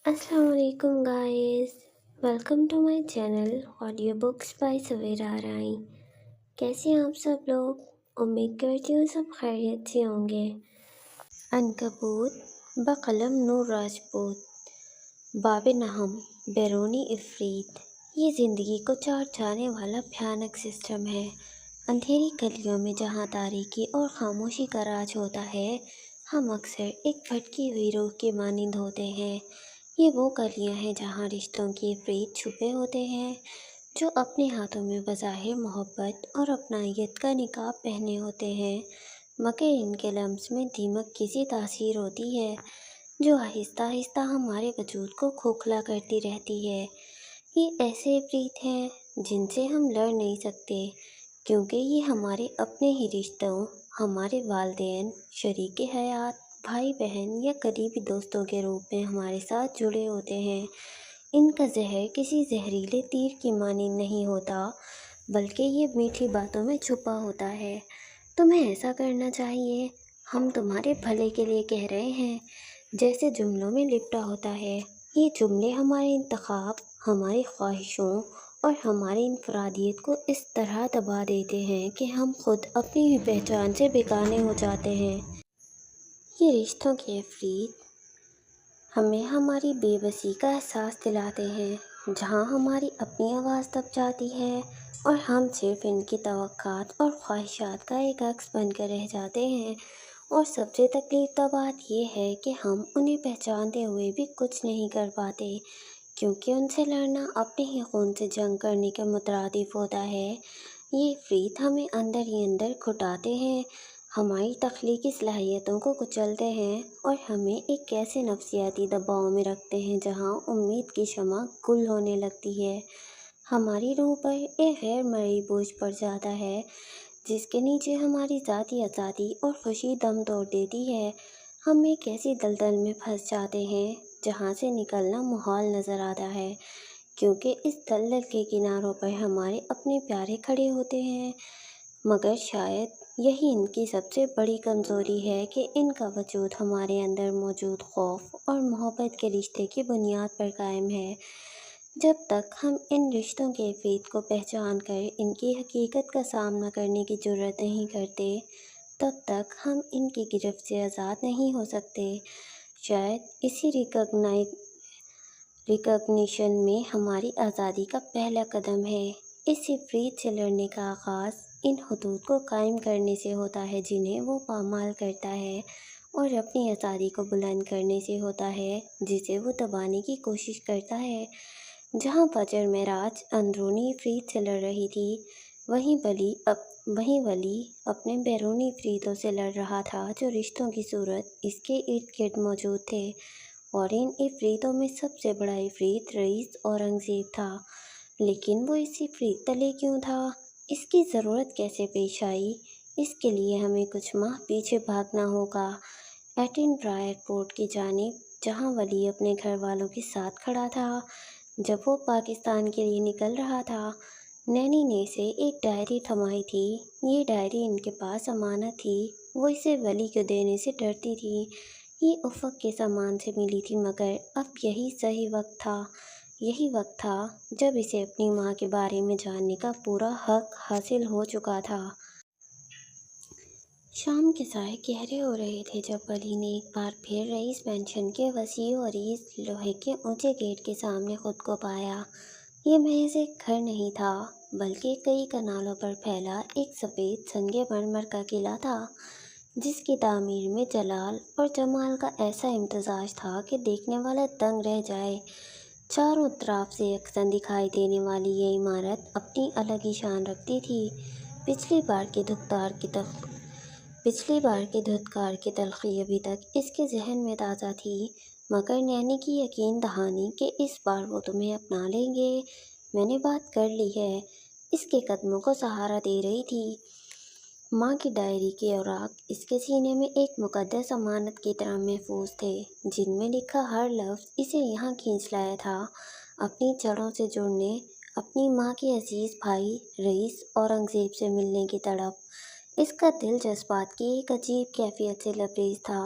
السلام علیکم guys, welcome to my channel audio books by Sawera Raeen. کیسے ہیں آپ سب لوگ؟ امید کرتی ہوں سب خیریت سے ہوں گے۔ عنکبوت بقلم نور راجپوت۔ باب نہم بیرونی عفریت۔ یہ زندگی کو چاٹ جانے والا بھیانک سسٹم ہے۔ اندھیری گلیوں میں جہاں تاریکی اور خاموشی کا راج ہوتا ہے، ہم اکثر ایک بھٹکی ہوئی روح کے مانند ہوتے ہیں۔ یہ وہ گلیاں ہیں جہاں رشتوں کی عفریت چھپے ہوتے ہیں، جو اپنے ہاتھوں میں بظاہر محبت اور اپنائیت کا نقاب پہنے ہوتے ہیں، مگر ان کے لمس میں دیمک کی سی تاثیر ہوتی ہے جو آہستہ آہستہ ہمارے وجود کو کھوکھلا کرتی رہتی ہے۔ یہ ایسے عفریت ہیں جن سے ہم لڑ نہیں سکتے، کیونکہ یہ ہمارے اپنے ہی رشتوں، ہمارے والدین، شریک حیات، بھائی بہن یا قریبی دوستوں کے روپ میں ہمارے ساتھ جڑے ہوتے ہیں۔ ان کا زہر کسی زہریلے تیر کی مانند نہیں ہوتا، بلکہ یہ میٹھی باتوں میں چھپا ہوتا ہے۔ تمہیں ایسا کرنا چاہیے، ہم تمہارے بھلے کے لیے کہہ رہے ہیں، جیسے جملوں میں لپٹا ہوتا ہے۔ یہ جملے ہمارے انتخاب، ہماری خواہشوں اور ہماری انفرادیت کو اس طرح دبا دیتے ہیں کہ ہم خود اپنی ہی پہچان سے بےگانے ہو جاتے ہیں۔ یہ رشتوں کے عفریت ہمیں ہماری بے بسی کا احساس دلاتے ہیں، جہاں ہماری اپنی آواز دب جاتی ہے اور ہم صرف ان کی توقعات اور خواہشات کا ایک عکس بن کر رہ جاتے ہیں۔ اور سب سے تکلیف دہ بات یہ ہے کہ ہم انہیں پہچانتے ہوئے بھی کچھ نہیں کر پاتے، کیونکہ ان سے لڑنا اپنے ہی خون سے جنگ کرنے کے مترادف ہوتا ہے۔ یہ عفریت ہمیں اندر ہی اندر گھٹاتے ہیں، ہماری تخلیقی صلاحیتوں کو کچلتے ہیں اور ہمیں ایک ایسے نفسیاتی دباؤ میں رکھتے ہیں جہاں امید کی شمع گل ہونے لگتی ہے۔ ہماری روح پر ایک غیر مرئی بوجھ پڑ جاتا ہے، جس کے نیچے ہماری ذاتی آزادی اور خوشی دم توڑ دیتی ہے۔ ہم ایک ایسی دلدل میں پھنس جاتے ہیں جہاں سے نکلنا محال نظر آتا ہے، کیونکہ اس دلدل کے کناروں پر ہمارے اپنے پیارے کھڑے ہوتے ہیں، مگر شاید یہی ان کی سب سے بڑی کمزوری ہے کہ ان کا وجود ہمارے اندر موجود خوف اور محبت کے رشتے کی بنیاد پر قائم ہے۔ جب تک ہم ان رشتوں کے عفریت کو پہچان کر ان کی حقیقت کا سامنا کرنے کی جرات نہیں کرتے، تب تک ہم ان کی گرفت سے آزاد نہیں ہو سکتے۔ شاید اسی ریکگنیشن میں ہماری آزادی کا پہلا قدم ہے۔ اس عفریت سے لڑنے کا آغاز ان حدود کو قائم کرنے سے ہوتا ہے جنہیں وہ پامال کرتا ہے، اور اپنی آزادی کو بلند کرنے سے ہوتا ہے جسے وہ دبانے کی کوشش کرتا ہے۔ جہاں فجر معراج اندرونی عفریت سے لڑ رہی تھی، وہیں ولی اپنے بیرونی عفریتوں سے لڑ رہا تھا جو رشتوں کی صورت اس کے ارد گرد موجود تھے، اور ان عفریتوں میں سب سے بڑا عفریت رئیس اورنگزیب تھا۔ لیکن وہ اس عفریت تلے کیوں تھا؟ اس کی ضرورت کیسے پیش آئی؟ اس کے لیے ہمیں کچھ ماہ پیچھے بھاگنا ہوگا، ایڈنبرا ایئرپورٹ کی جانب، جہاں ولی اپنے گھر والوں کے ساتھ کھڑا تھا جب وہ پاکستان کے لیے نکل رہا تھا۔ نینی نے اسے ایک ڈائری تھمائی تھی۔ یہ ڈائری ان کے پاس امانت تھی، وہ اسے ولی کو دینے سے ڈرتی تھی۔ یہ افق کے سامان سے ملی تھی، مگر اب یہی وقت تھا جب اسے اپنی ماں کے بارے میں جاننے کا پورا حق حاصل ہو چکا تھا۔ شام کے سائے گہرے ہو رہے تھے جب ولی نے ایک بار پھر رئیس مینشن کے وسیع و عریض لوہے کے اونچے گیٹ کے سامنے خود کو پایا۔ یہ محض ایک گھر نہیں تھا، بلکہ کئی کنالوں پر پھیلا ایک سفید سنگ مرمر کا قلعہ تھا، جس کی تعمیر میں جلال اور جمال کا ایسا امتزاج تھا کہ دیکھنے والا دنگ رہ جائے۔ چاروں طرف سے یکساں دکھائی دینے والی یہ عمارت اپنی الگ ہی شان رکھتی تھی۔ پچھلی بار کی دھتکار کی تلخی ابھی تک اس کے ذہن میں تازہ تھی، مگر نینی کی یقین دہانی کہ اس بار وہ تمہیں اپنا لیں گے، میں نے بات کر لی ہے، اس کے قدموں کو سہارا دے رہی تھی۔ ماں کی ڈائری کے اوراق اس کے سینے میں ایک مقدس امانت کی طرح محفوظ تھے، جن میں لکھا ہر لفظ اسے یہاں کھینچ لایا تھا، اپنی جڑوں سے جڑنے، اپنی ماں کے عزیز بھائی رئیس اورنگزیب سے ملنے کی تڑپ۔ اس کا دل جذبات کی ایک عجیب کیفیت سے لبریز تھا۔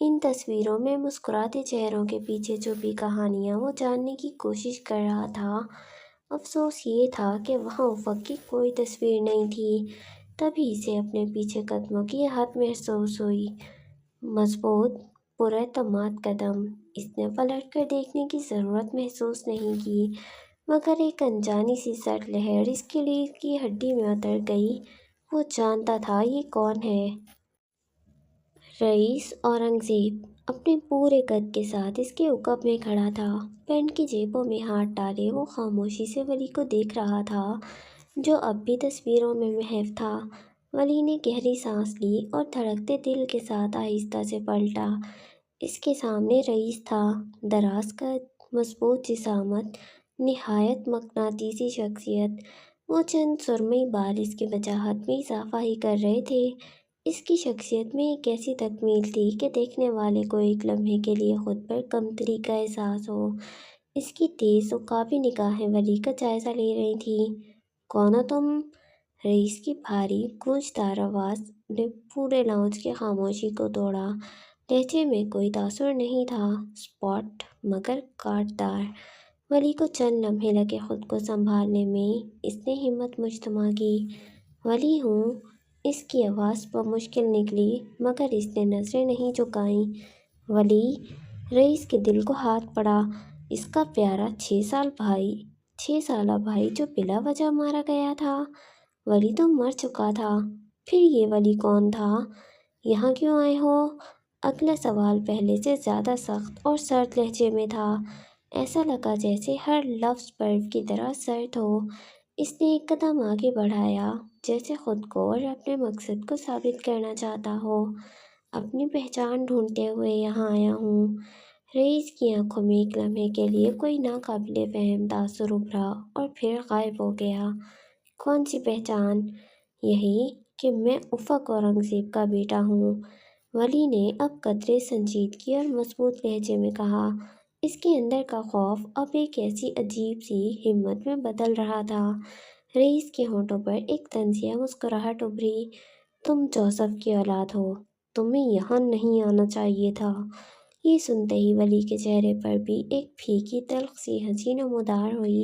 ان تصویروں میں مسکراتے چہروں کے پیچھے چھپی کہانیاں وہ جاننے کی کوشش کر رہا تھا۔ افسوس یہ تھا کہ وہاں افق کی کوئی تصویر نہیں تھی۔ تبھی اسے اپنے پیچھے قدموں کی آہٹ محسوس ہوئی، مضبوط، پراعتماد قدم۔ اس نے پلٹ کر دیکھنے کی ضرورت محسوس نہیں کی، مگر ایک انجانی سی سرد لہر اس کی ریڑھ کی ہڈی میں اتر گئی۔ وہ جانتا تھا یہ کون ہے۔ رئیس اورنگزیب اپنے پورے قد کے ساتھ اس کے عقب میں کھڑا تھا، پینٹ کی جیبوں میں ہاتھ ڈالے وہ خاموشی سے ولی کو دیکھ رہا تھا، جو اب بھی تصویروں میں محو تھا۔ ولی نے گہری سانس لی اور دھڑکتے دل کے ساتھ آہستہ سے پلٹا۔ اس کے سامنے رئیس تھا، دراز قد، مضبوط جسامت، نہایت مقناطیسی شخصیت۔ وہ چند سرمئی بال اس کی وجاہت میں اضافہ ہی کر رہے تھے۔ اس کی شخصیت میں ایک ایسی تکمیل تھی کہ دیکھنے والے کو ایک لمحے کے لیے خود پر کمتری کا احساس ہو۔ اس کی تیز عقابی نگاہیں ولی کا جائزہ لے رہی تھیں۔ کون ہو تم؟ رئیس کی بھاری گونجدار آواز نے پورے لاؤنج کی خاموشی کو توڑا۔ لہجے میں کوئی تاثر نہیں تھا، اسپاٹ مگر کاٹدار۔ ولی کو چند لمحے لگے خود کو سنبھالنے میں۔ اس نے ہمت مجتمع کی۔ ولی ہوں۔ اس کی آواز بمشکل نکلی، مگر اس نے نظریں نہیں جھکائیں۔ ولی؟ رئیس کے دل کو ہاتھ پڑا۔ اس کا پیارا 6 سالہ بھائی جو بلا وجہ مارا گیا تھا۔ ولی تو مر چکا تھا۔ پھر یہ ولی کون تھا؟ یہاں کیوں آئے ہو؟ اگلا سوال پہلے سے زیادہ سخت اور سرد لہجے میں تھا۔ ایسا لگا جیسے ہر لفظ برف کی طرح سرد ہو۔ اس نے ایک قدم آگے بڑھایا، جیسے خود کو اور اپنے مقصد کو ثابت کرنا چاہتا ہو۔ اپنی پہچان ڈھونڈتے ہوئے یہاں آیا ہوں۔ رئیس کی آنکھوں میں ایک لمحے کے لیے کوئی ناقابل فہم تاثر ابھرا اور پھر غائب ہو گیا۔ کون سی پہچان؟ یہی کہ میں افق اورنگزیب کا بیٹا ہوں، ولی نے اب قدرے سنجیدگی اور مضبوط لہجے میں کہا۔ اس کے اندر کا خوف اب ایک ایسی عجیب سی ہمت میں بدل رہا تھا۔ رئیس کے ہونٹوں پر ایک طنزیہ مسکراہٹ ابھری۔ تم جوزف کی اولاد ہو، تمہیں یہاں نہیں آنا چاہیے تھا۔ یہ سنتے ہی ولی کے چہرے پر بھی ایک پھیکی تلخ سی ہنسی نمودار ہوئی۔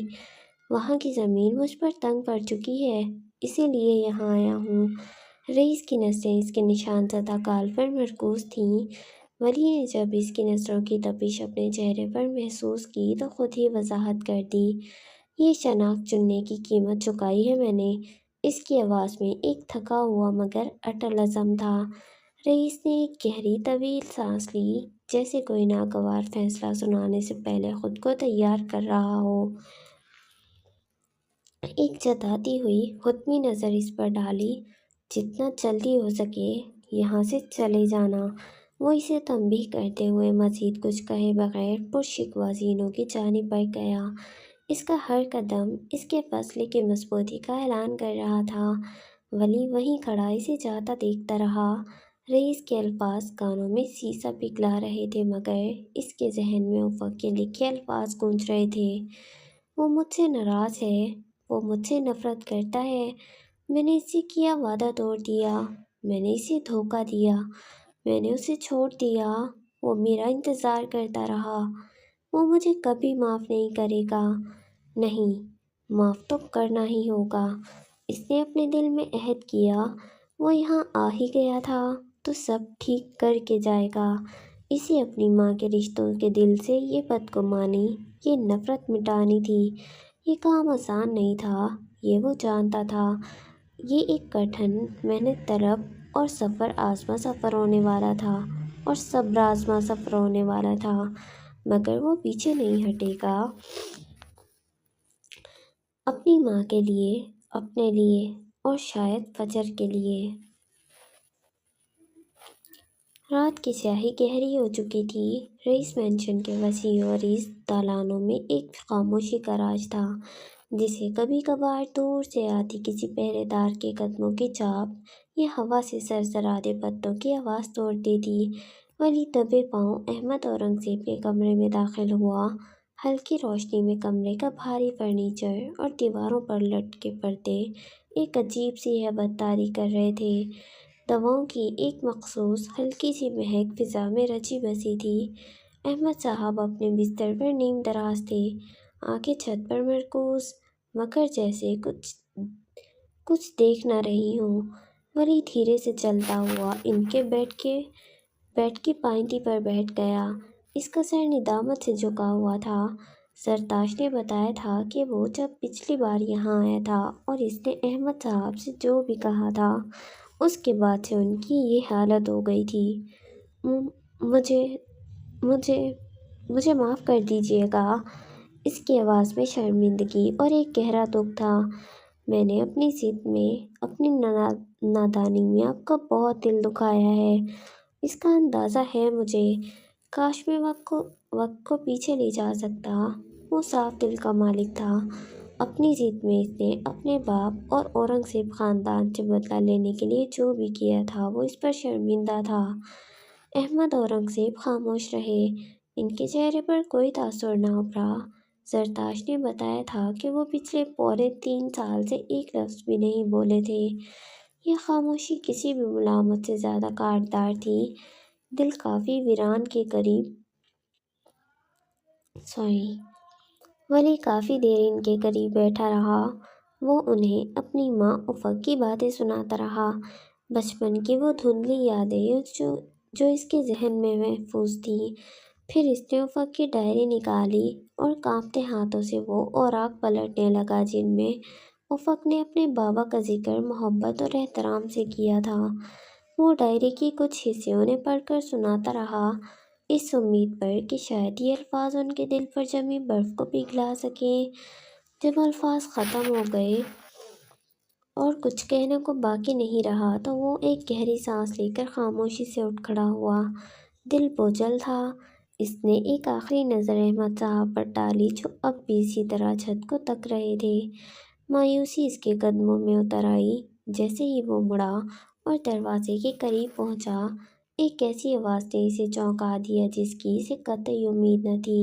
وہاں کی زمین مجھ پر تنگ پڑ چکی ہے، اسی لیے یہاں آیا ہوں۔ رئیس کی نظریں اس کے نشان زدہ گال پر مرکوز تھیں۔ ولی نے جب اس کی نظروں کی تپش اپنے چہرے پر محسوس کی تو خود ہی وضاحت کر دی۔ یہ شناخت چننے کی قیمت چکائی ہے میں نے۔ اس کی آواز میں ایک تھکا ہوا مگر اٹل عزم تھا۔ رئیس نے ایک گہری طویل سانس لی، جیسے کوئی ناگوار فیصلہ سنانے سے پہلے خود کو تیار کر رہا ہو۔ ایک جتاتی ہوئی حتمی نظر اس پر ڈالی۔ جتنا جلدی ہو سکے یہاں سے چلے جانا۔ وہ اسے تنبیہ کرتے ہوئے مزید کچھ کہے بغیر پرشکوہ زینوں کی جانب بڑھ گیا۔ اس کا ہر قدم اس کے فیصلے کی مضبوطی کا اعلان کر رہا تھا۔ ولی وہیں کھڑا اسے جاتا دیکھتا رہا۔ رئیس کے الفاظ کانوں میں سیسا پگھلا رہے تھے، مگر اس کے ذہن میں افق کے لکھے الفاظ گونج رہے تھے۔ وہ مجھ سے ناراض ہے، وہ مجھ سے نفرت کرتا ہے۔ میں نے اس سے کیا وعدہ توڑ دیا، میں نے اسے دھوکہ دیا، میں نے اسے چھوڑ دیا، وہ میرا انتظار کرتا رہا۔ وہ مجھے کبھی معاف نہیں کرے گا۔ نہیں، معاف تو کرنا ہی ہوگا۔ اس نے اپنے دل میں عہد کیا، وہ یہاں آ ہی گیا تھا تو سب ٹھیک کر کے جائے گا۔ اسے اپنی ماں کے رشتوں کے دل سے یہ بدگمانی، یہ نفرت مٹانی تھی۔ یہ کام آسان نہیں تھا، یہ وہ جانتا تھا۔ یہ ایک کٹھن، محنت طلب اور صبر آزما سفر ہونے والا تھا، اور صبر آزما سفر ہونے والا تھا، مگر وہ پیچھے نہیں ہٹے گا۔ اپنی ماں کے لیے، اپنے لیے، اور شاید فجر کے لیے۔ رات کی سیاہی گہری ہو چکی تھی۔ رئیس مینشن کے وسیع و عریض دالانوں میں ایک خاموشی کا راج تھا، جسے کبھی کبھار دور سے آتی کسی پہرے دار کے قدموں کی چاپ یا ہوا سے سرسراتے پتوں کی آواز توڑ دیتی۔ ولی دبے پاؤں احمد اورنگزیب کے کمرے میں داخل ہوا۔ ہلکی روشنی میں کمرے کا بھاری فرنیچر اور دیواروں پر لٹکے پردے ایک عجیب سی ہیبت طاری کر رہے تھے۔ دواؤں کی ایک مخصوص ہلکی سی مہک فضا میں رچی بسی تھی۔ احمد صاحب اپنے بستر پر نیم دراز تھے، آنکھیں چھت پر مرکوز، مگر جیسے کچھ دیکھ نہ رہی ہوں۔ ولی دھیرے سے چلتا ہوا ان کے بیڈ کی پائنتی پر بیٹھ گیا۔ اس کا سر ندامت سے جھکا ہوا تھا۔ زرتاش نے بتایا تھا کہ وہ جب پچھلی بار یہاں آیا تھا اور اس نے احمد صاحب سے جو بھی کہا تھا، اس کے بعد سے ان کی یہ حالت ہو گئی تھی۔ مجھے مجھے مجھے معاف کر دیجیے گا۔ اس کی آواز میں شرمندگی اور ایک گہرا دکھ تھا۔ میں نے اپنی ضد میں، اپنی نادانی میں آپ کا بہت دل دکھایا ہے، اس کا اندازہ ہے مجھے۔ کاش میں وقت کو پیچھے لے جا سکتا۔ وہ صاف دل کا مالک تھا۔ اپنی ضد میں اس نے اپنے باپ اور اورنگزیب خاندان سے بدلہ لینے کے لیے جو بھی کیا تھا وہ اس پر شرمندہ تھا۔ احمد اور اورنگزیب خاموش رہے، ان کے چہرے پر کوئی تاثر نہ ابھرا۔ زرتاش نے بتایا تھا کہ وہ پچھلے پورے 3 سال سے ایک لفظ بھی نہیں بولے تھے۔ یہ خاموشی کسی بھی ملامت سے زیادہ کاٹدار تھی۔ دل کافی ویران کے قریب ولی کافی دیر ان کے قریب بیٹھا رہا۔ وہ انہیں اپنی ماں افق کی باتیں سناتا رہا، بچپن کی وہ دھندلی یادیں جو اس کے ذہن میں محفوظ تھیں۔ پھر اس نے افق کی ڈائری نکالی اور کانپتے ہاتھوں سے وہ اوراق پلٹنے لگا جن میں افق نے اپنے بابا کا ذکر محبت اور احترام سے کیا تھا۔ وہ ڈائری کی کچھ حصے انہیں پڑھ کر سناتا رہا، اس امید پر کہ شاید یہ الفاظ ان کے دل پر جمی برف کو پگھلا سکیں۔ جب الفاظ ختم ہو گئے اور کچھ کہنے کو باقی نہیں رہا تو وہ ایک گہری سانس لے کر خاموشی سے اٹھ کھڑا ہوا۔ دل بوجھل تھا۔ اس نے ایک آخری نظر احمد صاحب پر ڈالی جو اب بھی اسی طرح چھت کو تک رہے تھے۔ مایوسی اس کے قدموں میں اتر آئی۔ جیسے ہی وہ مڑا اور دروازے کے قریب پہنچا، ایک ایسی آواز نے اسے چونکا دیا جس کی اسے قطعی امید نہ تھی۔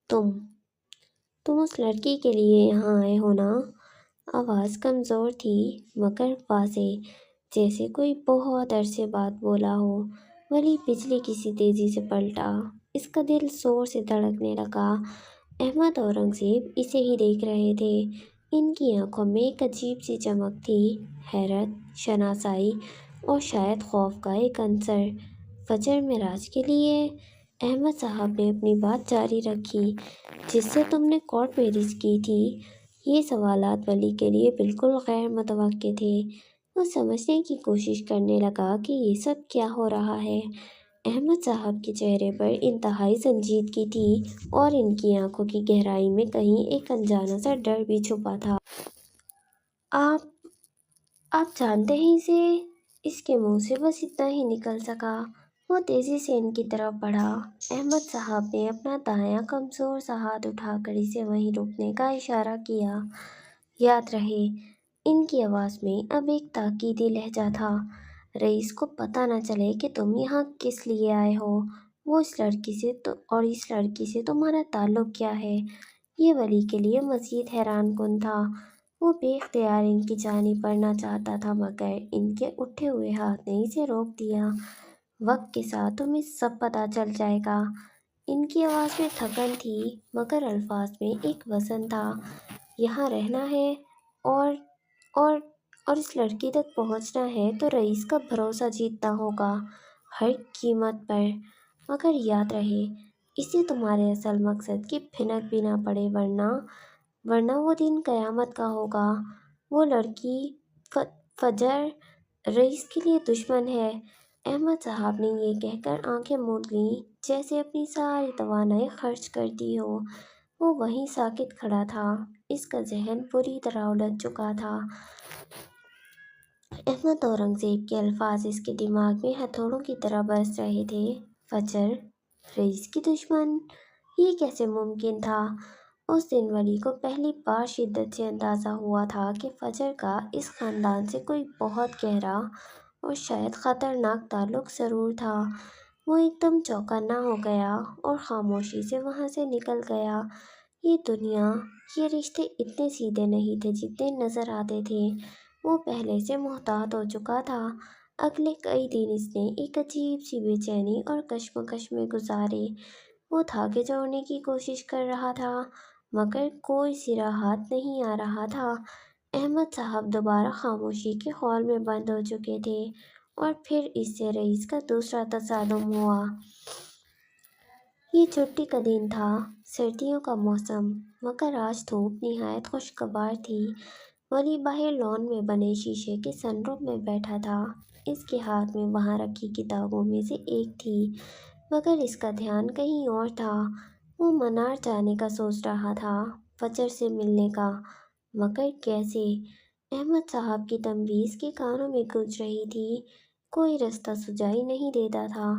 تم اس لڑکی کے لیے یہاں آئے ہو نا؟ آواز کمزور تھی مگر واضح، جیسے کوئی بہت عرصے بعد بولا ہو۔ ولی بجلی کسی تیزی سے پلٹا۔ اس کا دل زور سے دھڑکنے لگا۔ احمد اور اورنگزیب اسے ہی دیکھ رہے تھے۔ ان کی آنکھوں میں ایک عجیب سی چمک تھی، حیرت، شناسائی اور شاید خوف کا ایک عنصر۔ فجر معراج کے لیے؟ احمد صاحب نے اپنی بات جاری رکھی۔ جس سے تم نے کورٹ میرج کی تھی؟ یہ سوالات ولی کے لیے بالکل غیر متوقع تھے۔ وہ سمجھنے کی کوشش کرنے لگا کہ یہ سب کیا ہو رہا ہے۔ احمد صاحب کے چہرے پر انتہائی سنجیدگی تھی اور ان کی آنکھوں کی گہرائی میں کہیں ایک انجانا سا ڈر بھی چھپا تھا۔ آپ جانتے ہیں اسے؟ اس کے منہ سے بس اتنا ہی نکل سکا۔ وہ تیزی سے ان کی طرف بڑھا۔ احمد صاحب نے اپنا دایاں کمزور سا ہاتھ اٹھا کر اسے وہیں رکنے کا اشارہ کیا۔ یاد رہے، ان کی آواز میں اب ایک تاکیدی لہجہ تھا، رئیس کو پتہ نہ چلے کہ تم یہاں کس لیے آئے ہو۔ اس لڑکی سے تمہارا تعلق کیا ہے؟ یہ ولی کے لیے مزید حیران کن تھا۔ وہ بے اختیار ان کی جانب بڑھنا چاہتا تھا مگر ان کے اٹھے ہوئے ہاتھ نے اسے روک دیا۔ وقت کے ساتھ تمہیں سب پتہ چل جائے گا۔ ان کی آواز میں تھکن تھی مگر الفاظ میں ایک وزن تھا۔ یہاں رہنا ہے اور اس لڑکی تک پہنچنا ہے تو رئیس کا بھروسہ جیتنا ہوگا، ہر قیمت پر۔ مگر یاد رہے، اسے تمہارے اصل مقصد کی بھنک بھی نہ پڑے ورنہ وہ دن قیامت کا ہوگا۔ وہ لڑکی فجر رئیس کے لیے دشمن ہے۔ احمد صاحب نے یہ کہہ کر آنکھیں موند لیں جیسے اپنی ساری توانائی خرچ کر دی ہو۔ وہ وہیں ساکت کھڑا تھا، اس کا ذہن بری طرح الجھ چکا تھا۔ احمد اور اورنگزیب کے الفاظ اس کے دماغ میں ہتھوڑوں کی طرح برس رہے تھے۔ فجر رئیس کی دشمن؟ یہ کیسے ممکن تھا؟ اس دن ولی کو پہلی بار شدت سے اندازہ ہوا تھا کہ فجر کا اس خاندان سے کوئی بہت گہرا اور شاید خطرناک تعلق ضرور تھا۔ وہ ایک دم چوکنا ہو گیا اور خاموشی سے وہاں سے نکل گیا۔ یہ دنیا، یہ رشتے اتنے سیدھے نہیں تھے جتنے نظر آتے تھے۔ وہ پہلے سے محتاط ہو چکا تھا۔ اگلے کئی دن اس نے ایک عجیب سی بے چینی اور کشمکش میں گزارے۔ وہ دھاگے جوڑنے کی کوشش کر رہا تھا مگر کوئی سرا ہاتھ نہیں آ رہا تھا۔ احمد صاحب دوبارہ خاموشی کے خول میں بند ہو چکے تھے اور پھر اس سے رئیس کا دوسرا تصادم ہوا۔ یہ چھٹی کا دن تھا، سردیوں کا موسم، مگر آج دھوپ نہایت خوشگوار تھی۔ ولی باہر لان میں بنے شیشے کے سن روم میں بیٹھا تھا۔ اس کے ہاتھ میں وہاں رکھی کتابوں میں سے ایک تھی مگر اس کا دھیان کہیں اور تھا۔ وہ منار جانے کا سوچ رہا تھا، فجر سے ملنے کا، مگر کیسے؟ احمد صاحب کی تنبیہ کے کانوں میں گونج رہی تھی، کوئی رستہ سجائی نہیں دیتا تھا۔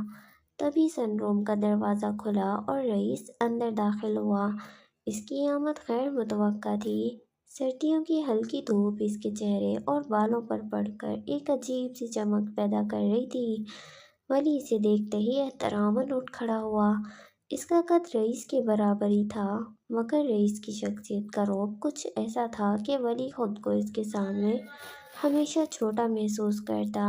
تبھی سن روم کا دروازہ کھلا اور رئیس اندر داخل ہوا۔ اس کی آمد غیر متوقع تھی۔ سردیوں کی ہلکی دھوپ اس کے چہرے اور بالوں پر پڑ کر ایک عجیب سی چمک پیدا کر رہی تھی۔ ولی اسے دیکھتے ہی احتراماً اٹھ کھڑا ہوا۔ اس کا قد رئیس کے برابر ہی تھا مگر رئیس کی شخصیت کا رعب کچھ ایسا تھا کہ ولی خود کو اس کے سامنے ہمیشہ چھوٹا محسوس کرتا۔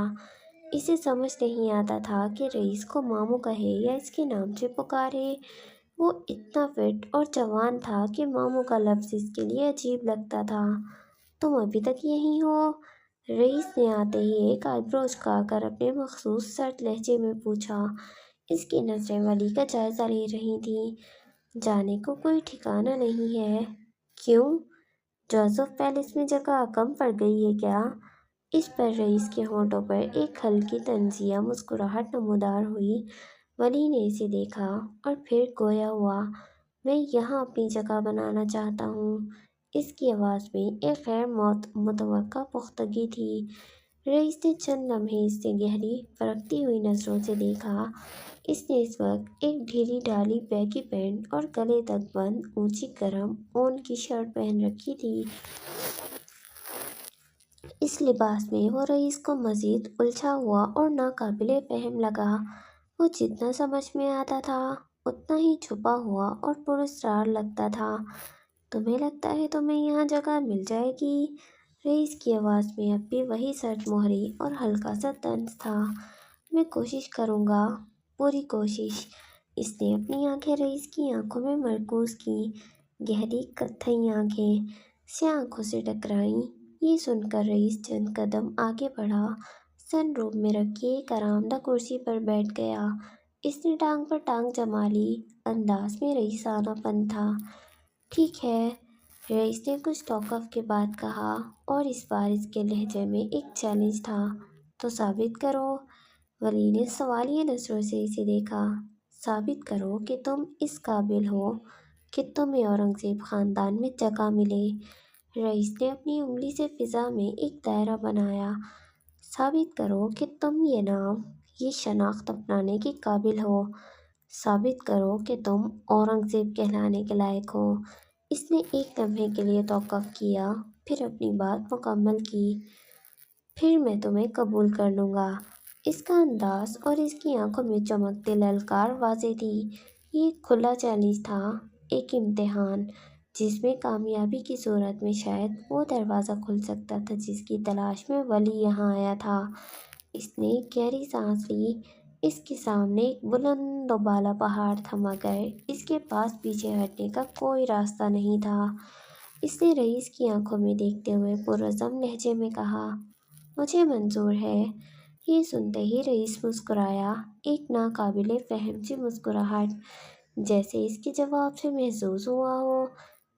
اسے سمجھ نہیں آتا تھا کہ رئیس کو ماموں کہے یا اس کے نام سے پکارے۔ وہ اتنا فٹ اور جوان تھا کہ ماموں کا لفظ اس کے لیے عجیب لگتا تھا۔ تم ابھی تک یہیں ہو؟ رئیس نے آتے ہی ایک آئیبرو اچکا کر اپنے مخصوص سرد لہجے میں پوچھا۔ اس کی نظریں ولی کا جائزہ لے رہی تھیں۔ جانے کو کوئی ٹھکانہ نہیں ہے؟ کیوں؟ جوزف پیلس میں جگہ کم پڑ گئی ہے کیا؟ اس پر رئیس کے ہونٹوں پر ایک ہلکی طنزیہ مسکراہٹ نمودار ہوئی۔ ولی نے اسے دیکھا اور پھر گویا ہوا، میں یہاں اپنی جگہ بنانا چاہتا ہوں۔ اس کی آواز میں ایک غیر متوقع پختگی تھی۔ رئیس نے چند لمحے اس سے گہری فرکتی ہوئی نظروں سے دیکھا۔ اس نے اس وقت ایک ڈھیلی ڈھالی بیگی پینٹ اور گلے تک بند اونچی گرم اون کی شرٹ پہن رکھی تھی۔ اس لباس میں وہ رئیس کو مزید الجھا ہوا اور ناقابل فہم لگا۔ وہ جتنا سمجھ میں آتا تھا اتنا ہی چھپا ہوا اور پراسرار لگتا تھا۔ تمہیں لگتا ہے تمہیں یہاں جگہ مل جائے گی؟ رئیس کی آواز میں اب بھی وہی سرد مہری اور ہلکا سا طنز تھا۔ میں کوشش کروں گا، پوری کوشش۔ اس نے اپنی آنکھیں رئیس کی آنکھوں میں مرکوز کیں، گہری کتھئی آنکھیں سیاہ آنکھوں سے ٹکرائیں۔ یہ سن کر رئیس چند قدم آگے بڑھا، سن روم میں رکھی ایک آرام دہ کرسی پر بیٹھ گیا۔ اس نے ٹانگ پر ٹانگ جما لی، انداز میں رئیسانہ پن تھا۔ ٹھیک ہے، رئیس نے کچھ توقف کے بعد کہا اور اس بار اس کے لہجے میں ایک چیلنج تھا۔ تو ثابت کرو۔ ولی نے سوالیہ نظروں سے اسے دیکھا۔ ثابت کرو کہ تم اس قابل ہو کہ تمہیں اورنگزیب خاندان میں جگہ ملے۔ رئیس نے اپنی انگلی سے فضا میں ایک دائرہ بنایا۔ ثابت کرو کہ تم یہ نام، یہ شناخت اپنانے کے قابل ہو۔ ثابت کرو کہ تم اورنگزیب کہلانے کے لائق ہو۔ اس نے ایک لمحے کے لیے توقف کیا، پھر اپنی بات مکمل کی۔ پھر میں تمہیں قبول کر لوں گا۔ اس کا انداز اور اس کی آنکھوں میں چمکتے للکار واضح تھی۔ یہ ایک کھلا چیلنج تھا، ایک امتحان جس میں کامیابی کی صورت میں شاید وہ دروازہ کھل سکتا تھا جس کی تلاش میں ولی یہاں آیا تھا۔ اس نے ایک گہری سانس لی۔ اس کے سامنے ایک بلند و بالا پہاڑ تھا مگر اس کے پاس پیچھے ہٹنے کا کوئی راستہ نہیں تھا۔ اس نے رئیس کی آنکھوں میں دیکھتے ہوئے پرعزم لہجے میں کہا، مجھے منظور ہے۔ یہ سنتے ہی رئیس مسکرایا، ایک ناقابل فہم سی مسکراہٹ جیسے اس کے جواب سے محظوظ ہوا ہو۔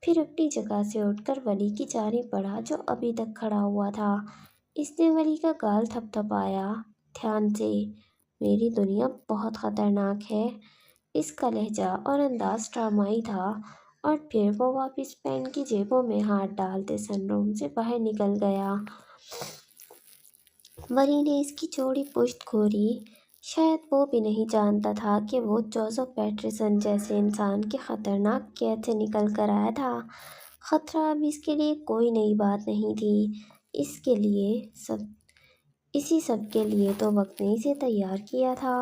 پھر اپنی جگہ سے اٹھ کر ولی کی جانب بڑھا جو ابھی تک کھڑا ہوا تھا۔ اس نے ولی کا گال تھپ تھپایا، دھیان سے۔ میری دنیا بہت خطرناک ہے۔ اس کا لہجہ اور انداز ڈرامائی تھا اور پھر وہ واپس پینٹ کی جیبوں میں ہاتھ ڈالتے سن روم سے باہر نکل گیا۔ ولی نے اس کی چوڑی پشت گھوری۔ شاید وہ بھی نہیں جانتا تھا کہ وہ جوزف پیٹرسن جیسے انسان کے خطرناک قید سے نکل کر آیا تھا۔ خطرہ اب اس کے لیے کوئی نئی بات نہیں تھی۔ اسی سب کے لیے تو وقت نے اسے تیار کیا تھا۔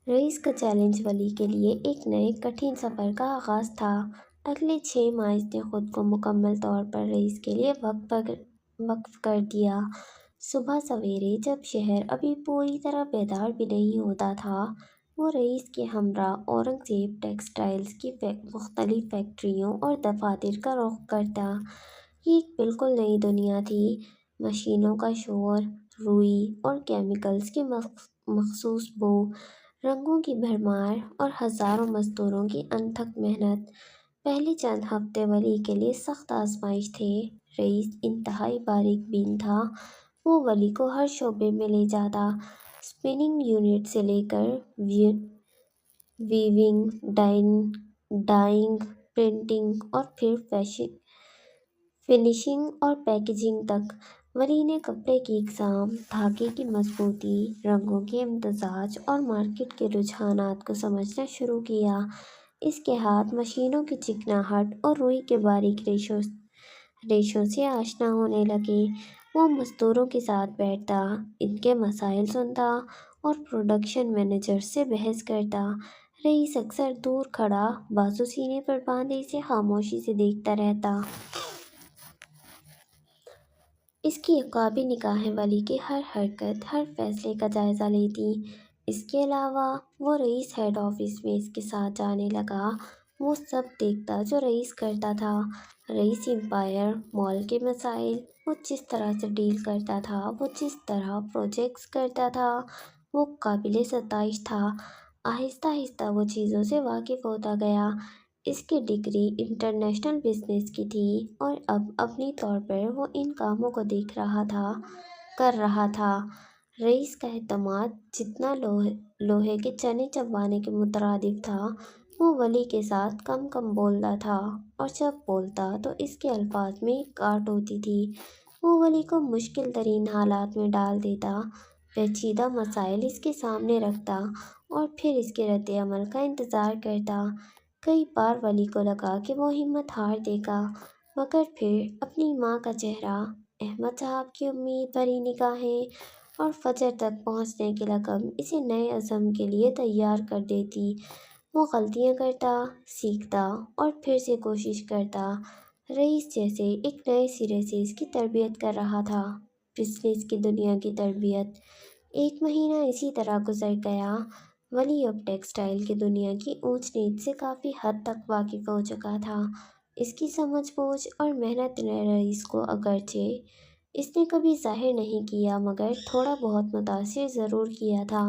رئیس کا چیلنج ولی کے لیے ایک نئے کٹھن سفر کا آغاز تھا۔ اگلے 6 ماہ اس نے خود کو مکمل طور پر رئیس کے لیے وقف وقف کر دیا۔ صبح سویرے جب شہر ابھی پوری طرح بیدار بھی نہیں ہوتا تھا، وہ رئیس کے ہمراہ اورنگ زیب ٹیکسٹائلز کی مختلف فیکٹریوں اور دفاتر کا رخ کرتا۔ یہ ایک بالکل نئی دنیا تھی۔ مشینوں کا شور، روئی اور کیمیکلز کی مخصوص بو، رنگوں کی بھرمار اور ہزاروں مزدوروں کی انتھک محنت۔ پہلے چند ہفتے ولی کے لیے سخت آزمائش تھے۔ رئیس انتہائی باریک بین تھا۔ وہ ولی کو ہر شعبے میں لے جاتا، اسپننگ یونٹ سے لے کر ویونگ، ڈائنگ، پرنٹنگ اور پھر فنیشنگ اور پیکیجنگ تک۔ ولی نے کپڑے کی اقسام، دھاگے کی مضبوطی، رنگوں کے امتزاج اور مارکیٹ کے رجحانات کو سمجھنا شروع کیا۔ اس کے ہاتھ مشینوں کی چکناہٹ اور روئی کے باریک ریشوں سے آشنا ہونے لگے۔ وہ مزدوروں کے ساتھ بیٹھتا، ان کے مسائل سنتا اور پروڈکشن مینیجر سے بحث کرتا۔ رئیس اکثر دور کھڑا، بازو سینے پر باندھے اسے خاموشی سے دیکھتا رہتا۔ اس کی عقابی نگاہیں ولی کی ہر حرکت، ہر فیصلے کا جائزہ لیتیں۔ اس کے علاوہ وہ رئیس ہیڈ آفس میں اس کے ساتھ جانے لگا۔ وہ سب دیکھتا جو رئیس کرتا تھا۔ رئیس امپائر مال کے مسائل، وہ جس طرح سے ڈیل کرتا تھا، وہ جس طرح پروجیکٹس کرتا تھا، وہ قابل ستائش تھا۔ آہستہ آہستہ وہ چیزوں سے واقف ہوتا گیا۔ اس کی ڈگری انٹرنیشنل بزنس کی تھی اور اب اپنی طور پر وہ ان کاموں کو کر رہا تھا۔ رئیس کا اعتماد جتنا لوہے کے چنے چبانے کے مترادف تھا، وہ ولی کے ساتھ کم کم بولتا تھا، اور جب بولتا تو اس کے الفاظ میں ایک کاٹ ہوتی تھی۔ وہ ولی کو مشکل ترین حالات میں ڈال دیتا، پیچیدہ مسائل اس کے سامنے رکھتا اور پھر اس کے رد عمل کا انتظار کرتا۔ کئی بار ولی کو لگا کہ وہ ہمت ہار دے گا، مگر پھر اپنی ماں کا چہرہ، احمد صاحب کی امید بھری نگاہیں اور فجر تک پہنچنے کی لگن اسے نئے عزم کے لیے تیار کر دیتی۔ وہ غلطیاں کرتا، سیکھتا اور پھر سے کوشش کرتا۔ رئیس جیسے ایک نئے سرے سے اس کی تربیت کر رہا تھا، بزنس کی دنیا کی تربیت۔ ایک مہینہ اسی طرح گزر گیا۔ ولی اب ٹیکسٹائل کی دنیا کی اونچ نیچ سے کافی حد تک واقف ہو چکا تھا۔ اس کی سمجھ بوجھ اور محنت نے رئیس کو، اگرچہ اس نے کبھی ظاہر نہیں کیا، مگر تھوڑا بہت متاثر ضرور کیا تھا۔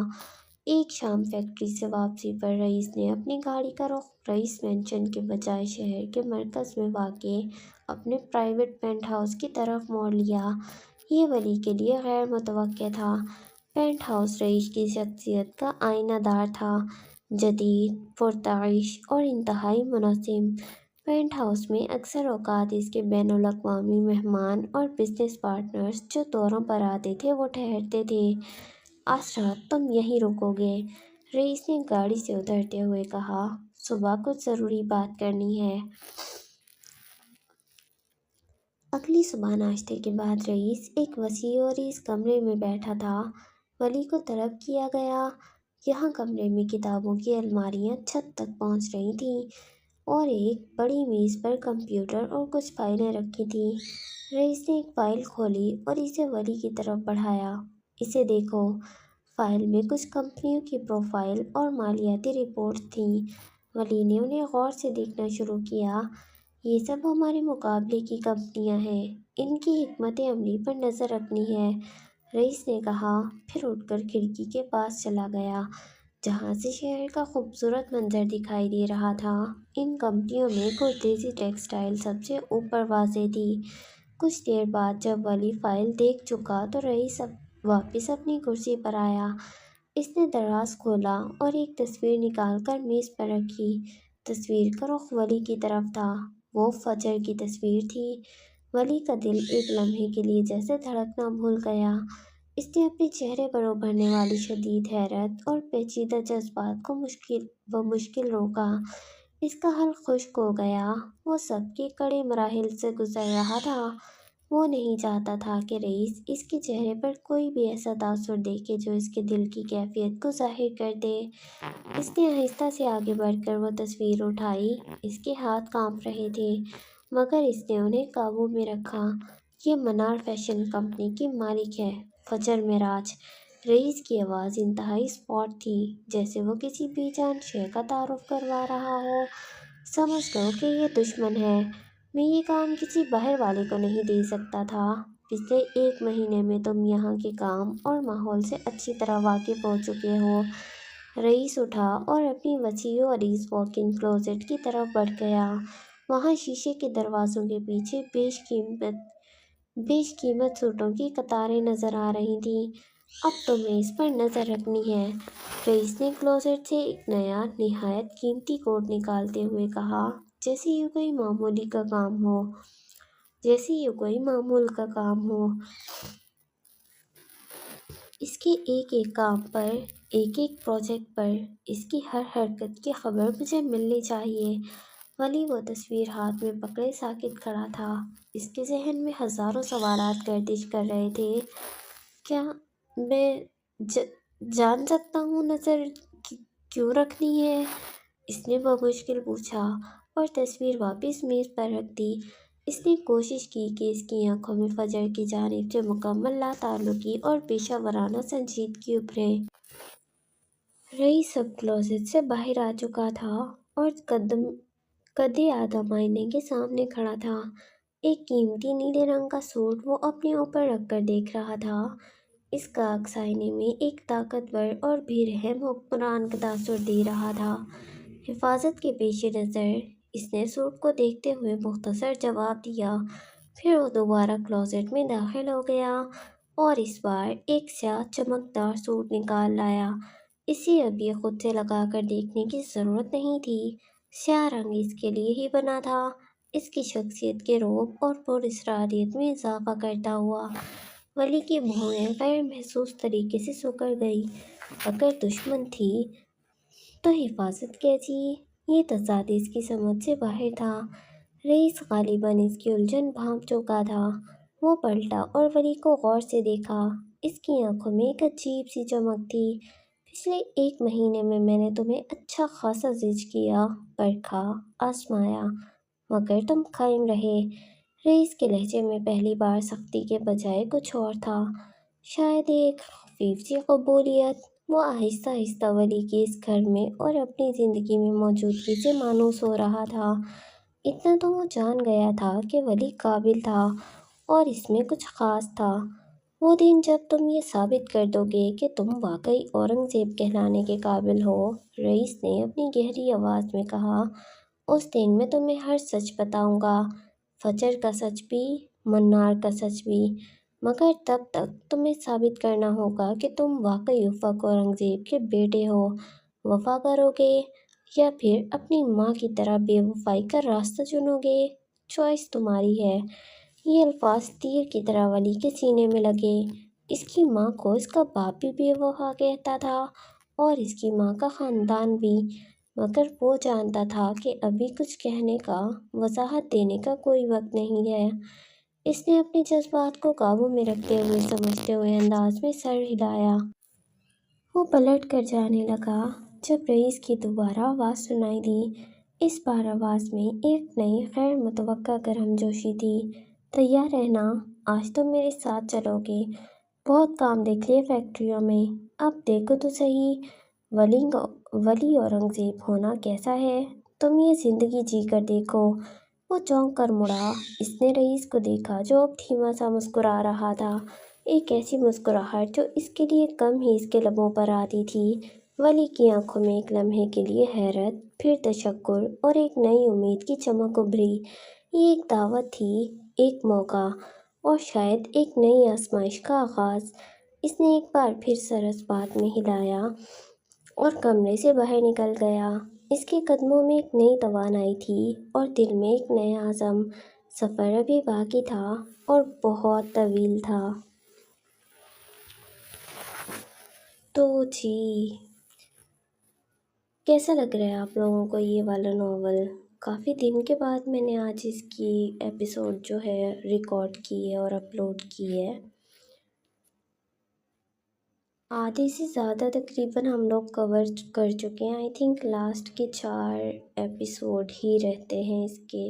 ایک شام فیکٹری سے واپسی پر رئیس نے اپنی گاڑی کا رخ رئیس مینشن کے بجائے شہر کے مرکز میں واقع اپنے پرائیویٹ پینٹ ہاؤس کی طرف موڑ لیا۔ یہ ولی کے لیے غیر متوقع تھا۔ پینٹ ہاؤس رئیس کی شخصیت کا آئینہ دار تھا، جدید، پرتعیش اور انتہائی منظم۔ پینٹ ہاؤس میں اکثر اوقات اس کے بین الاقوامی مہمان اور بزنس پارٹنرز جو دوروں پر آتے تھے وہ ٹھہرتے تھے۔ آج رات تم یہیں رکو گے؟ رئیس نے گاڑی سے اترتے ہوئے کہا۔ صبح کچھ ضروری بات کرنی ہے۔ اگلی صبح ناشتے کے بعد رئیس ایک وسیع اور اس کمرے میں بیٹھا تھا۔ ولی کو طلب کیا گیا۔ یہاں کمرے میں کتابوں کی الماریاں چھت تک پہنچ رہی تھیں اور ایک بڑی میز پر کمپیوٹر اور کچھ فائلیں رکھی تھیں۔ رئیس نے ایک فائل کھولی اور اسے ولی کی طرف بڑھایا۔ اسے دیکھو۔ فائل میں کچھ کمپنیوں کی پروفائل اور مالیاتی رپورٹس تھیں۔ ولی نے انہیں غور سے دیکھنا شروع کیا۔ یہ سب ہمارے مقابلے کی کمپنیاں ہیں، ان کی حکمت عملی پر نظر رکھنی ہے، رئیس نے کہا، پھر اٹھ کر کھڑکی کے پاس چلا گیا، جہاں سے شہر کا خوبصورت منظر دکھائی دے رہا تھا۔ ان کمپنیوں میں گردیزی ٹیکسٹائل سب سے اوپر واضح تھی۔ کچھ دیر بعد جب ولی فائل دیکھ چکا تو رئیس واپس اپنی کرسی پر آیا۔ اس نے دراز کھولا اور ایک تصویر نکال کر میز پر رکھی۔ تصویر کا رخ ولی کی طرف تھا۔ وہ فجر کی تصویر تھی۔ ولی کا دل ایک لمحے کے لیے جیسے دھڑکنا بھول گیا۔ اس نے اپنے چہرے پر ابھرنے والی شدید حیرت اور پیچیدہ جذبات کو مشکل روکا۔ اس کا حلق خشک ہو گیا۔ وہ سب کے کڑے مراحل سے گزر رہا تھا۔ وہ نہیں چاہتا تھا کہ رئیس اس کے چہرے پر کوئی بھی ایسا تاثر دیکھے جو اس کے دل کی کیفیت کو ظاہر کر دے۔ اس نے آہستہ سے آگے بڑھ کر وہ تصویر اٹھائی۔ اس کے ہاتھ کانپ رہے تھے، مگر اس نے انہیں قابو میں رکھا۔ یہ منار فیشن کمپنی کی مالک ہے، فجر معراج۔ رئیس کی آواز انتہائی اسپاٹ تھی، جیسے وہ کسی بے جان شے کا تعارف کروا رہا ہو۔ سمجھ لو کہ یہ دشمن ہے، میں یہ کام کسی باہر والے کو نہیں دے سکتا تھا۔ پچھلے 1 مہینے میں تم یہاں کے کام اور ماحول سے اچھی طرح واقف ہو چکے ہو۔ رئیس اٹھا اور اپنی وسیع و عریض واک ان کلوزٹ کی طرف بڑھ گیا۔ وہاں شیشے کے دروازوں کے پیچھے بیش قیمت سوٹوں کی قطاریں نظر آ رہی تھیں۔ اب تمہیں اس پر نظر رکھنی ہے۔ رئیس نے کلوزٹ سے ایک نیا نہایت قیمتی کوٹ نکالتے ہوئے کہا، جیسے یہ کوئی معمول کا کام ہو۔ اس کے ایک ایک کام پر، ایک ایک پروجیکٹ پر، اس کی ہر حرکت کی خبر مجھے ملنی چاہیے۔ ولی وہ تصویر ہاتھ میں پکڑے ساکت کھڑا تھا۔ اس کے ذہن میں ہزاروں سوالات گردش کر رہے تھے۔ کیا میں جان سکتا ہوں نظر کیوں رکھنی ہے؟ اس نے بمشکل پوچھا اور تصویر واپس میز پر رکھ دی۔ اس نے کوشش کی کہ اس کی آنکھوں میں فجر کی جانب سے مکمل لا تعلقی اور پیشہ ورانہ سنجیدگی ابھرے۔ رئیس اب کلوزٹ سے باہر آ چکا تھا اور قدِ آدم آئینے کے سامنے کھڑا تھا۔ ایک قیمتی نیلے رنگ کا سوٹ وہ اپنے اوپر رکھ کر دیکھ رہا تھا۔ اس کا عکس آئینے میں ایک طاقتور اور بے رحم حکمران کا تاثر دے رہا تھا۔ حفاظت کے پیش نظر اس نے سوٹ کو دیکھتے ہوئے مختصر جواب دیا، پھر وہ دوبارہ کلوزٹ میں داخل ہو گیا اور اس بار ایک سیاہ چمکدار سوٹ نکال لایا۔ اسے اب یہ خود سے لگا کر دیکھنے کی ضرورت نہیں تھی۔ سیاہ رنگ اس کے لیے ہی بنا تھا۔ اس کی شخصیت کے رعب اور پراسراریت میں اضافہ کرتا ہوا۔ ولی کی بھویں غیر محسوس طریقے سے سکڑ گئی۔ اگر دشمن تھی تو حفاظت کیسی؟ یہ تضاد اس کی سمجھ سے باہر تھا۔ رئیس غالباً اس کی الجھن بھانپ چکا تھا۔ وہ پلٹا اور ولی کو غور سے دیکھا۔ اس کی آنکھوں میں ایک عجیب سی چمک تھی۔ پچھلے 1 مہینے میں میں نے تمہیں اچھا خاصا زج کیا، پرکھا، آزمایا، مگر تم قائم رہے۔ رئیس کے لہجے میں پہلی بار سختی کے بجائے کچھ اور تھا، شاید ایک خفیف سی قبولیت۔ وہ آہستہ آہستہ ولی کے اس گھر میں اور اپنی زندگی میں موجودگی سے مانوس ہو رہا تھا۔ اتنا تو وہ جان گیا تھا کہ ولی قابل تھا اور اس میں کچھ خاص تھا۔ وہ دن جب تم یہ ثابت کر دو گے کہ تم واقعی اورنگزیب کہلانے کے قابل ہو، رئیس نے اپنی گہری آواز میں کہا، اس دن میں تمہیں ہر سچ بتاؤں گا، فجر کا سچ بھی، منار کا سچ بھی، مگر تب تک تمہیں ثابت کرنا ہوگا کہ تم واقعی افق اورنگزیب کے بیٹے ہو۔ وفا کرو گے یا پھر اپنی ماں کی طرح بے وفائی کا راستہ چنو گے؟ چوائس تمہاری ہے۔ یہ الفاظ تیر کی طرح ولی کے سینے میں لگے۔ اس کی ماں کو اس کا باپ بھی بے وفا کہتا تھا اور اس کی ماں کا خاندان بھی، مگر وہ جانتا تھا کہ ابھی کچھ کہنے کا، وضاحت دینے کا کوئی وقت نہیں ہے۔ اس نے اپنے جذبات کو قابو میں رکھتے ہوئے سمجھتے ہوئے انداز میں سر ہلایا۔ وہ پلٹ کر جانے لگا جب رئیس کی دوبارہ آواز سنائی دی۔ اس بار آواز میں ایک نئی غیر متوقع گرم جوشی تھی۔ تیار رہنا، آج تم میرے ساتھ چلو گے۔ بہت کام دیکھ لیے فیکٹریوں میں، اب دیکھو تو صحیح ولی اورنگزیب ہونا کیسا ہے۔ تم یہ زندگی جی کر دیکھو۔ وہ چونک کر مڑا۔ اس نے رئیس کو دیکھا جو اب دھیما سا مسکرا رہا تھا، ایک ایسی مسکراہٹ جو اس کے لیے کم ہی اس کے لبوں پر آتی تھی۔ ولی کی آنکھوں میں ایک لمحے کے لیے حیرت، پھر تشکر اور ایک نئی امید کی چمک ابھری۔ یہ ایک دعوت تھی، ایک موقع اور شاید ایک نئی آزمائش کا آغاز۔ اس نے ایک بار پھر سر اس بات میں ہلایا اور کمرے سے باہر نکل گیا۔ اس کے قدموں میں ایک نئی توانائی تھی اور دل میں ایک نیا عزم۔ سفر ابھی باقی تھا اور بہت طویل تھا۔ تو جی، کیسا لگ رہا ہے آپ لوگوں کو یہ والا ناول؟ کافی دن کے بعد میں نے آج اس کی ایپیسوڈ جو ہے ریکارڈ کی ہے اور اپلوڈ کی ہے۔ آدھے سے زیادہ تقریباً ہم لوگ کور کر چکے ہیں۔ آئی تھنک لاسٹ کے 4 ایپیسوڈ ہی رہتے ہیں اس کے۔